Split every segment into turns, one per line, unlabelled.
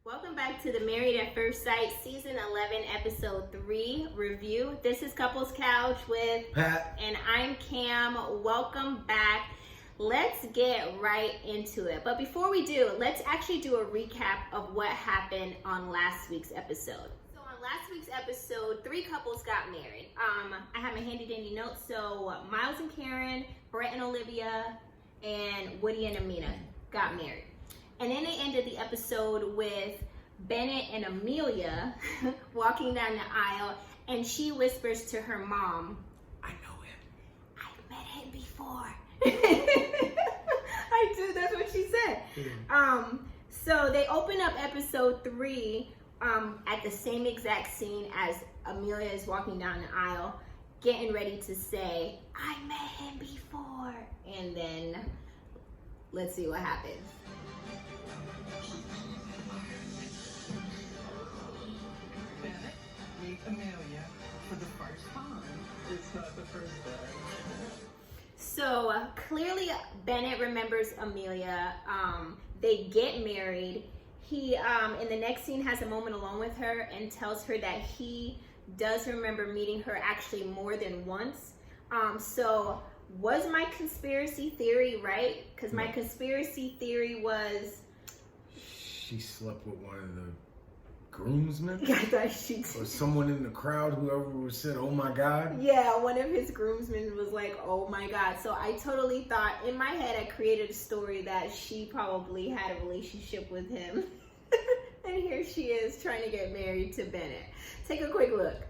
Welcome back to the Married at First Sight Season 11 Episode 3 review. This is Couples Couch with
Pat.
And I'm Cam. Welcome back. Let's get right into it. But before we do, let's actually do a recap of what happened on last week's episode. So on last week's episode, 3 couples got married. I have my handy dandy notes. So Miles and Karen, Brett and Olivia, and Woody and Amina got married. And then they ended the episode with Bennett and Amelia walking down the aisle, and she whispers to her mom, "I know him. I've met him before." I do, that's what she said. So they open up episode 3 at the same exact scene as Amelia is walking down the aisle, getting ready to say, "I met him before." And then let's see what happens.
Bennett, meet Amelia for the first time. It's not the first time.
So clearly Bennett remembers Amelia. They get married. He in the next scene has a moment alone with her and tells her that he does remember meeting her actually more than once. So was my conspiracy theory right? Because my conspiracy theory was
She slept with one of the groomsmen?
I thought she
Or someone in the crowd, whoever said, "Oh my God."
Yeah, one of his groomsmen was like, "Oh my God." So I totally thought, in my head, I created a story that she probably had a relationship with him. And here she is trying to get married to Bennett. Take a quick look.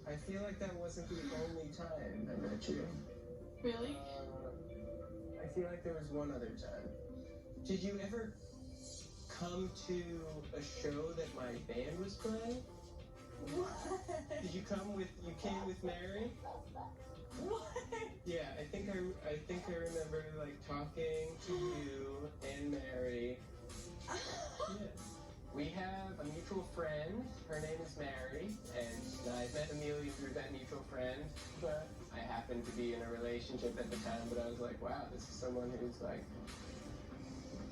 I feel like that wasn't the only time I met you.
Really?
I feel like there was one other time. Did you ever come to a show that my band was playing?
What?
Did you came with Mary?
What?
Yeah, I think I remember like talking to you and Mary. Yeah. We have a mutual friend. Her name is Mary, and I met Amelia through that mutual friend. But I happened to be in a relationship at the time. But I was like, wow, this is someone who's like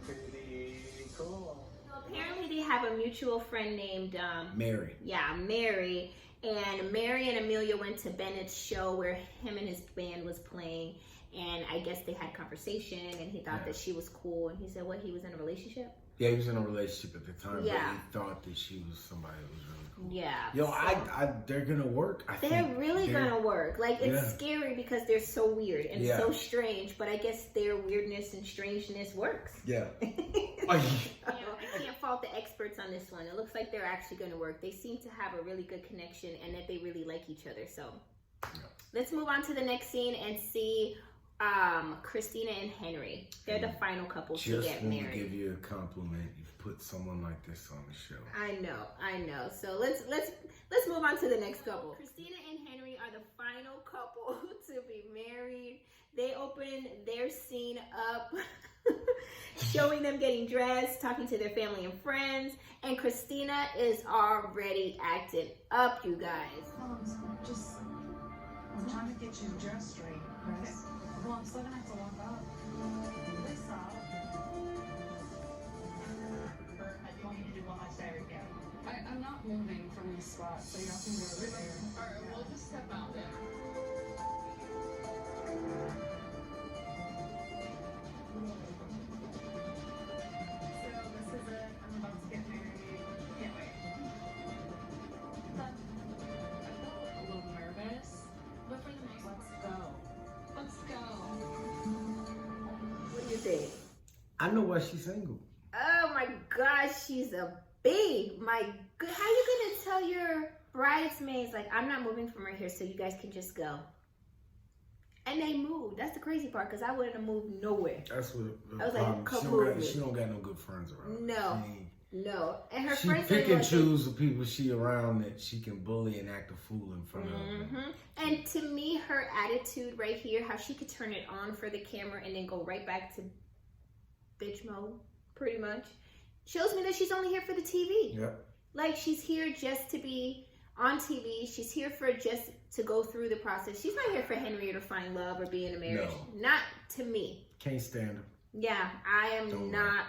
pretty cool.
So apparently they have a mutual friend named
Mary.
Yeah, Mary. And Mary and Amelia went to Bennett's show where him and his band was playing. And I guess they had conversation, and he thought that she was cool. And he said, what, he was in a relationship?
Yeah, he was in a relationship at the time,
Yeah.
but he thought that she was somebody that was really cool.
Yeah.
Yo,
so
they're gonna work.
they're really gonna work. Like, it's
Yeah.
scary because they're so weird and
Yeah.
so strange, but I guess their weirdness and strangeness works.
Yeah.
I can't fault the experts on this one. It looks like they're actually going to work. They seem to have a really good connection and that they really like each other. So let's move on to the next scene and see Christina and Henry. They're the final couple to get married.
Just to give you a compliment, you put someone like this on the show.
I know. So let's move on to the next couple. Christina and Henry are the final couple to be married. They open their scene up showing them getting dressed, talking to their family and friends, and Christina is already acting up, you guys.
I'm trying to get you dressed straight, Chris. Well, I'm still gonna have to walk up. Please stop. You want me to do one last day again? I'm not moving from this spot, so you have to move over there. Alright, we'll just step out there.
I know why she's single.
Oh my gosh, she's a bee. My good, how you gonna tell your bridesmaids, like, I'm not moving from right here, so you guys can just go? And they moved. That's the crazy part, because I wouldn't have moved nowhere.
That's what
I was
problem.
like,
She don't got no good friends around.
No. And her
she
friends
pick
are
and choose the people she around that she can bully and act a fool in front of.
And to me, her attitude right here, how she could turn it on for the camera and then go right back to bitch mode, pretty much, shows me that she's only here for the TV.
Yep.
Like, she's here just to be on TV. She's here for just to go through the process. She's not here for Henry or to find love or be in a marriage. No. Not to me.
Can't stand her.
Yeah, I am not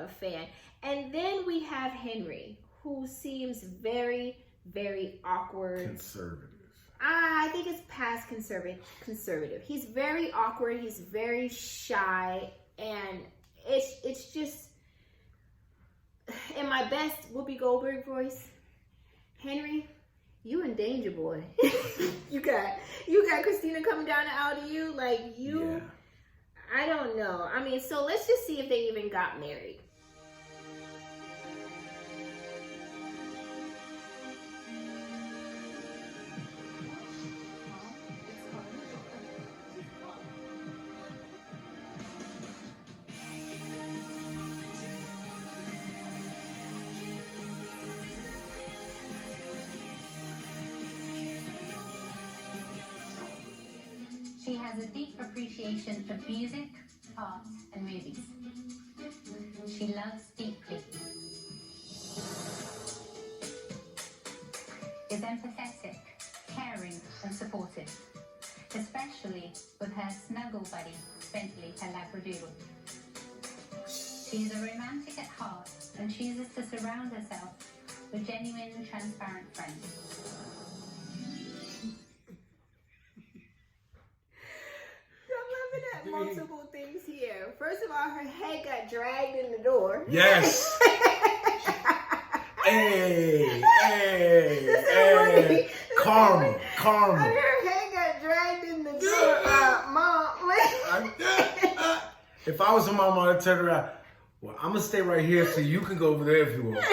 a fan. And then we have Henry, who seems very, very awkward.
Conservative.
I think it's past conservative. He's very awkward. He's very shy, and it's just, in my best Whoopi Goldberg voice, Henry, you in danger, boy. you got Christina coming down the aisle to you, like you.
Yeah.
I don't know. I mean, so let's just see if they even got married.
She has a deep appreciation for music, art, and movies. She loves deeply. Is empathetic, caring, and supportive, especially with her snuggle buddy, Bentley, her Labradoodle. She is a romantic at heart and chooses to surround herself with genuine, transparent friends.
Multiple things here. First of all, her head got dragged in the door.
Yes. Hey. Karma.
Her head got dragged in the door. Mom.
If I was a mom, I'd turn around. Well, I'm gonna stay right here so you can go over there if you want.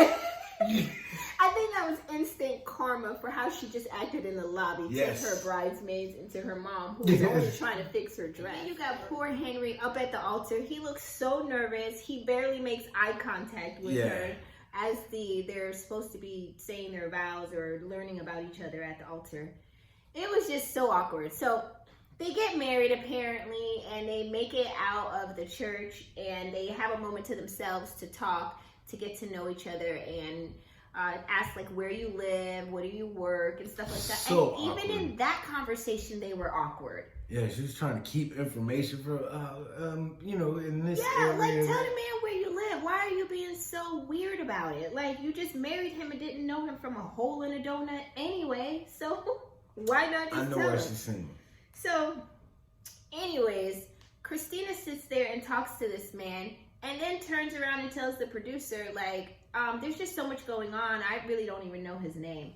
I think that was instant karma for how she just acted in the lobby to her bridesmaids and to her mom, who was only trying to fix her dress. Then you got poor Henry up at the altar. He looks so nervous. He barely makes eye contact with her as they're supposed to be saying their vows or learning about each other at the altar. It was just so awkward. So they get married apparently, and they make it out of the church, and they have a moment to themselves to talk, to get to know each other, and ask like where you live, what do you work, and stuff like that.
So
and even in that conversation, they were awkward.
Yeah, she was trying to keep information for, in this
Yeah,
area.
like tell the man where you live. Why are you being so weird about it? Like you just married him and didn't know him from a hole in a donut anyway. So why not just
I know
tell
why
him?
she's single.
So, anyways, Christina sits there and talks to this man, and then turns around and tells the producer, like, there's just so much going on, I really don't even know his name.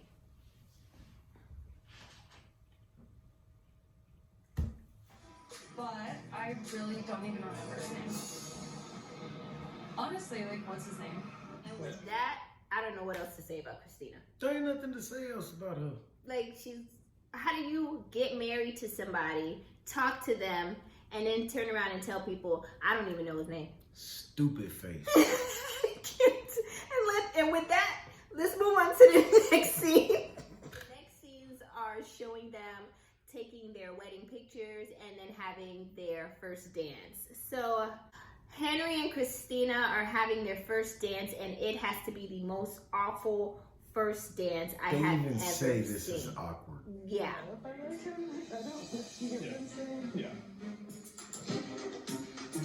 But I really don't even remember his name. Honestly, like, what's his name?
And with that, I don't know what else to say about Christina.
There ain't nothing to say else about her.
Like, how do you get married to somebody, talk to them, and then turn around and tell people, I don't even know his name?
Stupid face.
And with that, let's move on to the next scene. The next scenes are showing them taking their wedding pictures and then having their first dance. So Henry and Christina are having their first dance, and it has to be the most awful first dance I
They
have
even
ever
say this
seen.
is awkward.
Yeah.
Yeah.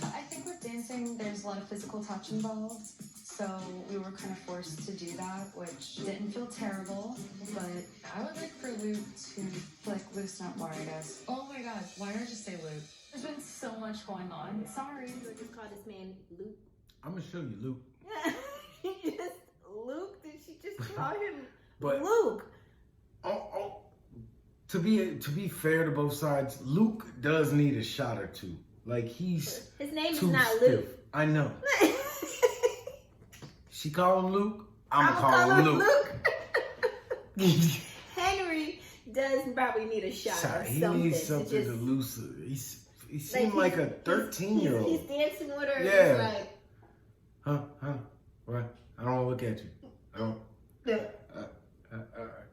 I think with dancing, there's a lot of physical touch involved. So we were kind of forced to do that, which didn't feel terrible. But I would like for Luke to loosen up more, I guess. Oh my God, why not just say Luke? There's been so much going on. Sorry.
You just call this man Luke.
I'm gonna show you Luke.
Just Luke? Did she just call him
But
Luke?
To be fair to both sides, Luke does need a shot or two. Like his
name is
too
not
stiff.
Luke.
I know. She call him Luke. I'm gonna call him Luke.
Henry does probably need a shot or
He
something.
needs something to loosen. He seemed like a 13-year-old.
He's dancing with her.
Yeah.
And he's like,
Huh? What? I don't want to look at you. I don't.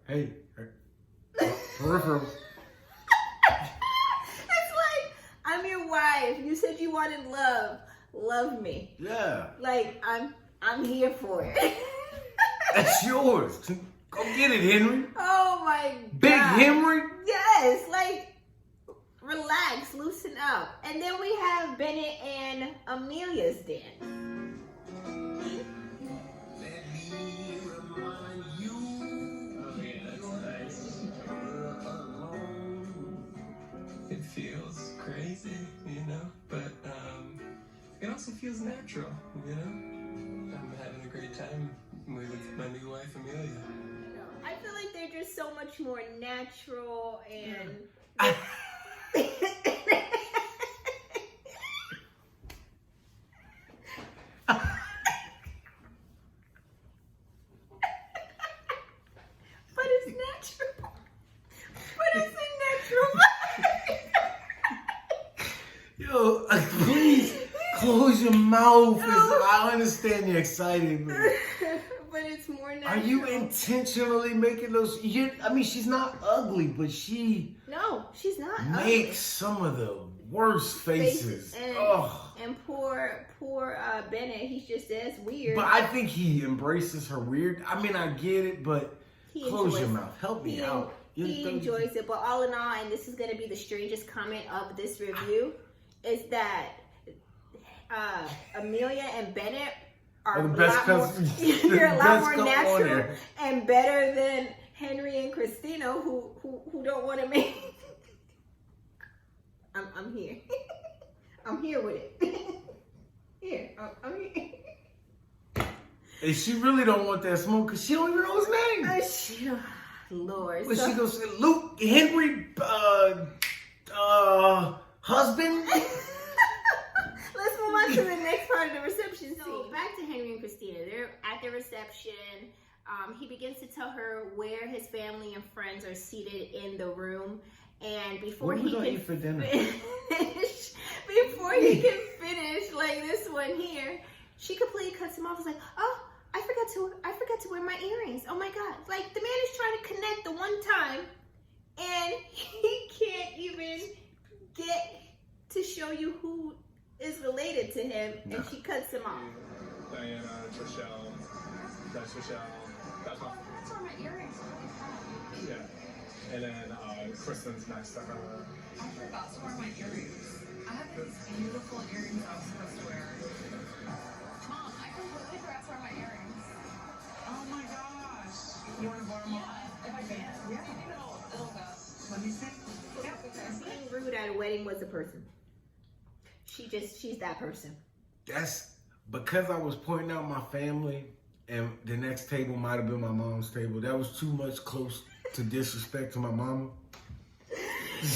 Hey. Peripheral.
it's like, I'm your wife. You said you wanted love. Love me.
Yeah.
Like, I'm here for it.
That's yours. Go get it, Henry.
Oh my God.
Big Henry?
Yes, like, relax, loosen up. And then we have Bennett and Amelia's dance.
feels natural, you know? I'm having a great time with my new wife, Amelia.
I feel like they're just so much more natural and. But it's natural. But it's a natural.
Yo, please close your mouth. I understand you're excited, but
it's more natural.
are you intentionally making those? I mean, she's not ugly, but she
No, she's not.
makes some of the worst faces.
And poor Bennett, he's just as weird.
But I think he embraces her weird. I mean, I get it, but close your
enjoys
mouth. Help me out.
He enjoys it, but all in all, and this is going to be the strangest comment of this review, is that Amelia and Bennett are
the best cousins.
They're a lot more natural and better than Henry and Christina, who don't want to make. I'm here. I'm here with it. Here, I'm here.
And she really don't want that smoke because she don't even know his name.
Lord.
But she goes, Luke, Henry, husband.
Let's move on to the next part of the reception scene. So back to Henry and Christina. They're at the reception. He begins to tell her where his family and friends are seated in the room. And before he can
eat for dinner?
before he can finish, like this one here, she completely cuts him off. It's like, oh, I forgot to wear my earrings. Oh my God. Like, the man is trying to connect the one time and he can't even get to show you who is related to him, and she cuts him off.
Diana, Rochelle, that's Rochelle. That's
That's where my earrings are.
Yeah. And then Kristen's next to her.
I forgot to wear my earrings. I have these beautiful earrings I was supposed to wear. Mom, I completely forgot to wear my earrings.
Oh my gosh. You want to borrow them?
Yeah, if I can. Yeah. It'll go.
Let me see.
Being rude at a wedding was a person. She's that person.
That's because I was pointing out my family, and the next table might have been my mom's table. That was too much close to disrespect to my mama.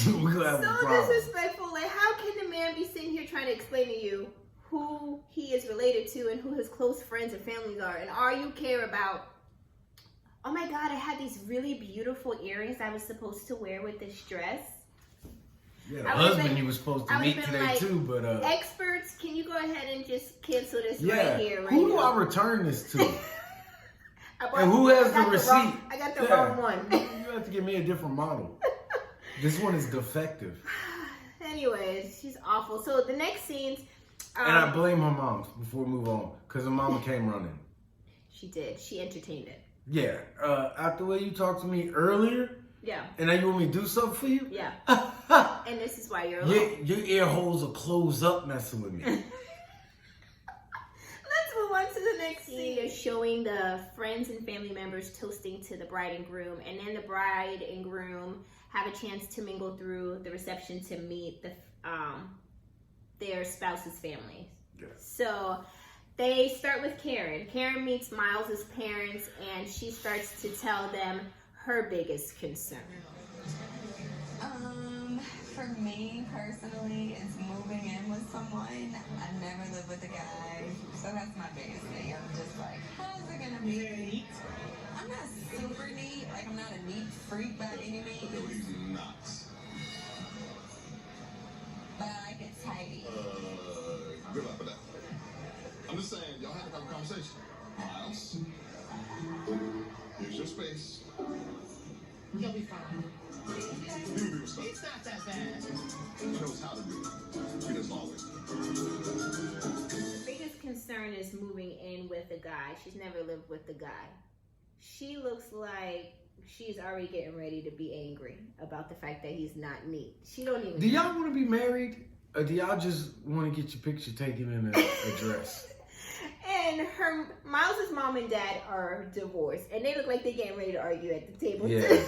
We're gonna have a problem.
Disrespectful. Like, how can the man be sitting here trying to explain to you who he is related to and who his close friends and families are, and all you care about? Oh my God, I had these really beautiful earrings I was supposed to wear with this dress.
Yeah, the husband you were supposed to meet today
like,
too, but
experts, can you go ahead and just cancel this
yeah.
right here? Right
Who do
now?
I return this to? And who has the receipt?
I got the wrong one.
You have to give me a different model. This one is defective.
Anyways, she's awful. So the next scenes.
And I blame her mom before we move on, because her mama came running.
She did. She entertained it.
Yeah. After the way you talked to me earlier.
Yeah.
And now you want me to do something for you?
Yeah. And this is why you're alone.
Your ear holes are closed up messing with me.
Let's move on to the next scene. They're showing the friends and family members toasting to the bride and groom. And then the bride and groom have a chance to mingle through the reception to meet their spouse's families.
Yeah.
So they start with Karen. Karen meets Miles's parents, and she starts to tell them her biggest concern.
For me personally, it's moving in with someone. I never lived with a guy, so that's my biggest thing. I'm just like, how's it gonna be? Neat? I'm not super neat. Like, I'm not a neat freak by any means.
No, he's not.
But I like it tidy.
Good luck with that. I'm just saying, y'all have to have a conversation. Miles, here's your space.
You'll be fine.
You'll be respectful.
It's not that bad.
He knows how to do it. He doesn't always.
The biggest concern is moving in with a guy. She's never lived with the guy. She looks like she's already getting ready to be angry about the fact that he's not neat. She don't even.
Do y'all want to be married? Or do y'all just want to get your picture taken in a dress?
And Miles's mom and dad are divorced, and they look like they're getting ready to argue at the table.
Yeah.
Too.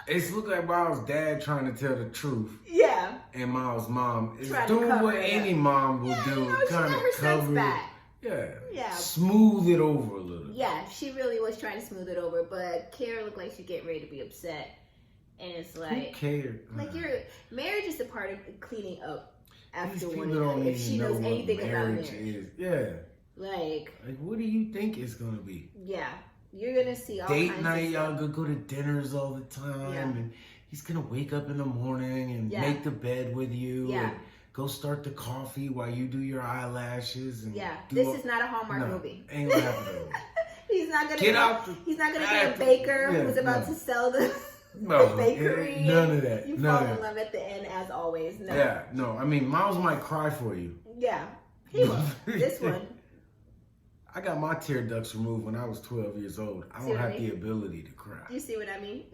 It's look like Miles' dad trying to tell the truth,
Yeah.
and Miles' mom is
Trying to
doing
cover
what
it
any
up.
mom will
Yeah,
do,
you know, she
kind
got
of
her sense
cover it.
back.
Yeah.
Yeah.
Smooth it over a little.
Yeah, she really was trying to smooth it over, but Kara looked like she's getting ready to be upset. And it's
Who
like,
cares?
marriage is a part of cleaning up after
These
one
people don't
another. If
even
she
know
knows
what
anything about
marriage
marriage.
is. Yeah.
Like,
What do you think it's gonna be?
yeah, you're gonna see all
Date
kinds
night,
of
y'all
stuff.
gonna go to dinners all the time,
Yeah.
and he's gonna wake up in the morning and
Yeah.
make the bed with you,
Yeah.
and go start the coffee while you do your eyelashes. And
Yeah,
do
this
all-
is not a Hallmark
No,
movie.
Ain't gonna happen.
He's not gonna
Get
get,
out the
he's not gonna get a
back-
baker
yeah,
who's about
no.
to sell the
No,
bakery.
none of that.
You
None
fall
of
in
that.
love at the end as always. No.
Yeah, no. I mean, Miles might cry for you.
Yeah. He will. This one.
I got my tear ducts removed when I was 12 years old. I
See
don't
what I
have
mean?
the ability to cry.
You see what I mean?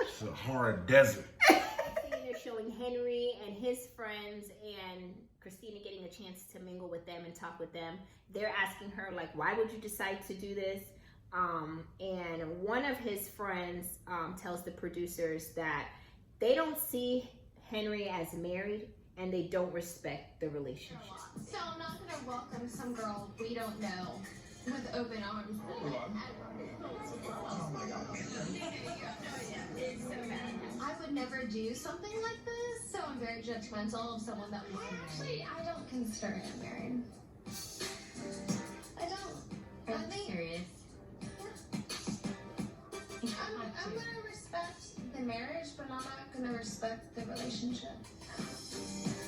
It's a hard desert.
They're showing Henry and his friends and Christina getting a chance to mingle with them and talk with them. They're asking her, like, why would you decide to do this? And one of his friends tells the producers that they don't see Henry as married and they don't respect the relationship.
So I'm not gonna welcome some girl we don't know with open arms. I would never do something like this, so I'm very judgmental of someone that was actually, I don't consider him married. I don't. I think
Curious.
I'm gonna respect the marriage, but I'm not gonna respect the relationship.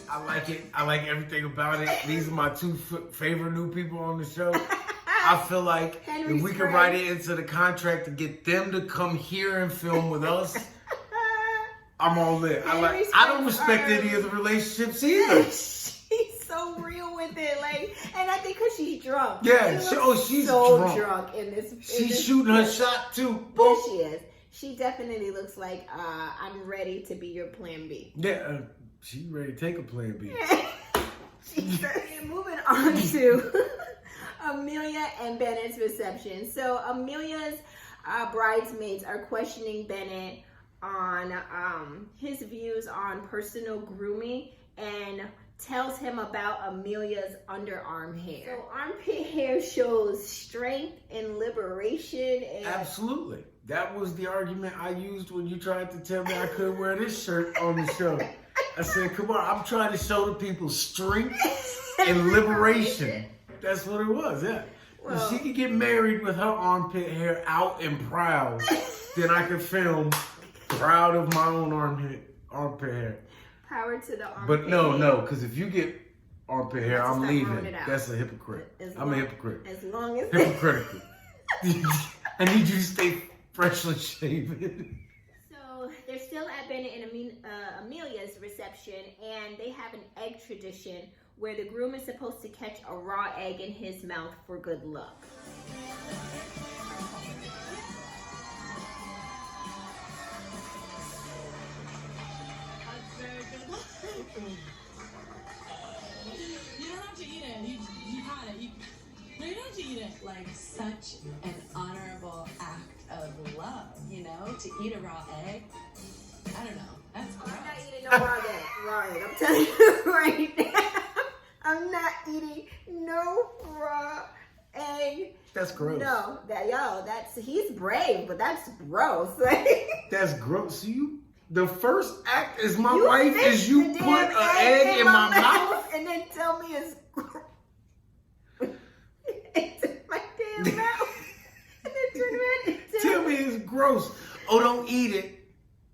I like it. I like everything about it. These are my two favorite new people on the show. I feel like
Henry's
if we could
friend.
write it into the contract to get them to come here and film with us, I'm all in.
Henry's
I don't
friends
respect
are-
any of the relationships either.
She's so real with it, like, and I think because she's drunk.
Yeah,
She
she's
so
drunk.
in this.
She's shooting her shot too.
Yes, she is. She definitely looks like I'm ready to be your plan B.
Yeah, she ready to take a plan B.
Moving on to Amelia and Bennett's reception. So Amelia's bridesmaids are questioning Bennett on his views on personal grooming and tells him about Amelia's underarm hair. So armpit hair shows strength and liberation. And
Absolutely. That was the argument I used when you tried to tell me I couldn't wear this shirt on the show. I said, come on, I'm trying to show the people strength and liberation. That's what it was, yeah.
Well-
If she could get married with her armpit hair out and proud, then I could film proud of my own armpit hair.
Power to the armpit
But no,
hair.
because if you get armpit hair,
Let's
I'm
stop growing
leaving.
it out.
That's a hypocrite.
As
I'm a
long-
hypocrite.
As long as
Hypocritical. I need you to stay freshly shaven.
So they're still at Bennett and Amelia's reception, and they have an egg tradition where the groom is supposed to catch a raw egg in his mouth for good luck.
You don't have to eat it. You had it. No, you don't have to eat it.
Like such an honorable act of love, you know, to eat a raw egg. I don't know. That's gross.
I'm not eating no raw egg. I'm telling you right now. I'm not eating no raw egg.
That's gross.
No, he's brave, but that's gross.
That's gross. The first act is my
You
wife
fix
is you
the
put
damn
an egg in my mouth.
and then tell me it's it's in my damn mouth. And then turn around and
Tell me it's gross. Oh, don't eat it.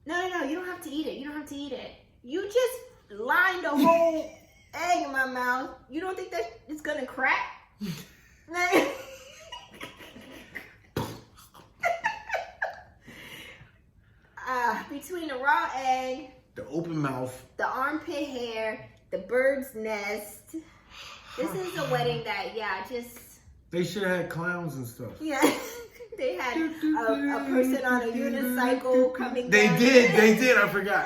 No, you don't have to eat it. You don't have to eat it. You just lined a whole egg in my mouth. You don't think that it's gonna crack? Between the raw egg,
The open mouth.
the armpit hair, the bird's nest. This is a wedding that,
They should have had clowns and stuff.
they had a person on a unicycle coming
They
down.
did. I forgot.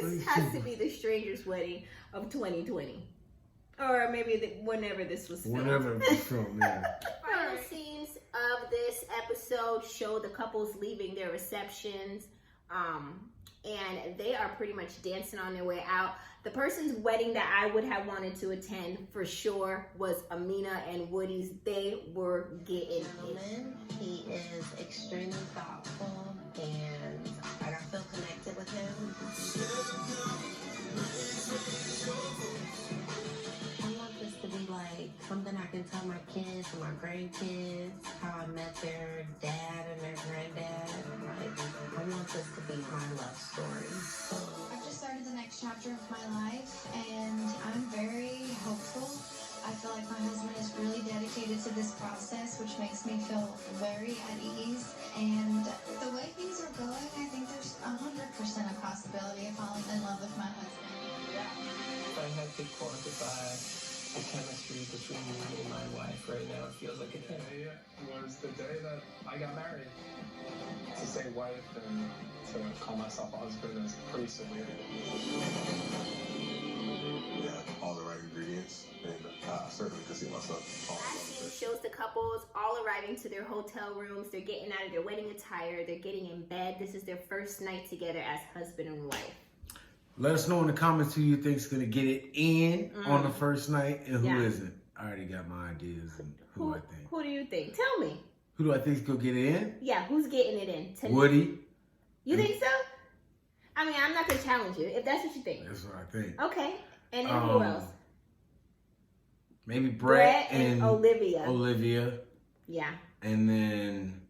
This has to be the strangest wedding of 2020. Or maybe whenever this was filmed.
Whenever it was filmed, yeah.
Final scenes of this episode episode showed the couples leaving their receptions, and they are pretty much dancing on their way out. The person's wedding that I would have wanted to attend for sure was Amina and Woody's. They were getting it.
He is extremely thoughtful, and I feel connected with him. I want this to be like something I can tell my kids and my grandkids, how I met their dad and their granddad. Like, I want this to be my love story.
I've just started the next chapter of my life, and I'm very hopeful. I feel like my husband is really dedicated to this process, which makes me feel very at ease. And the way things are going, I think there's 100% a possibility of falling in love with my husband.
If I had to quantify the chemistry between me and my wife right now, it feels like a day was the day that I got married. To say wife and to call myself a husband is pretty surreal.
Yeah, all the right ingredients, and I certainly could see myself falling in love
Last
with
scene shows the couples all arriving to their hotel rooms. They're getting out of their wedding attire. They're getting in bed. This is their first night together as husband and wife.
Let us know in the comments who you think's gonna get it in on the first night and who isn't. I already got my ideas and who I think.
Who do you think? Tell me.
Who do I think's gonna get it in?
Yeah, who's getting it in tonight?
Woody.
You think so? I mean, I'm not gonna challenge you if that's what you think.
That's what I think.
Okay. And then who else?
Maybe Brett
and Olivia.
Olivia.
Yeah.
And then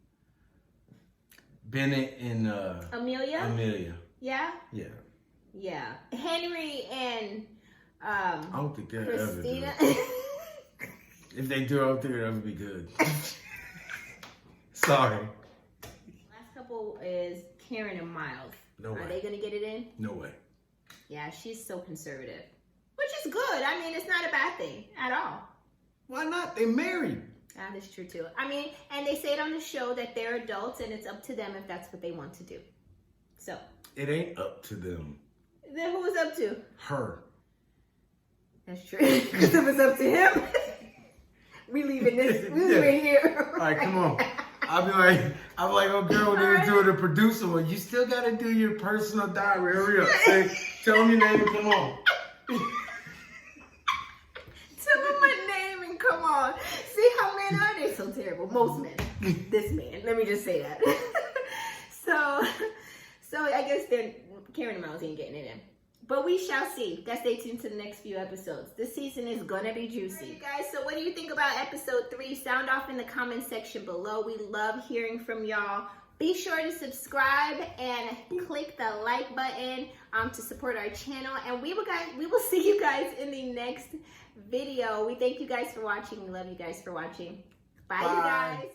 Bennett and
Amelia.
Amelia.
Yeah.
Yeah.
Yeah. Henry and
I don't think they'll
Christina.
ever do it. If they do, I don't think it'll ever be good. Sorry.
Last couple is Karen and Miles.
No way.
Are they gonna get it in?
No way.
Yeah, she's so conservative. Which is good. I mean, it's not a bad thing at all.
Why not? They married.
That is true too. I mean, and they say it on the show that they're adults and it's up to them if that's what they want to do. So.
It ain't up to them.
Then who is up to?
Her.
That's true. Because if it's up to him, we leaving this. We leaving here.
All right, come on. I'm like, oh girl, they're doing the producer one. You still gotta do your personal diary. Hurry up. Say, tell them your name and come on.
Tell them my name and come on. See how men are? They so terrible. Most men. This man. Let me just say that. So I guess then Karen and Miles ain't getting it in. But we shall see. Guys, stay tuned to the next few episodes. This season is gonna be juicy. Right, you guys, so what do you think about episode 3? Sound off in the comment section below. We love hearing from y'all. Be sure to subscribe and click the like button to support our channel. And we will see you guys in the next video. We thank you guys for watching. We love you guys for watching. Bye. You guys.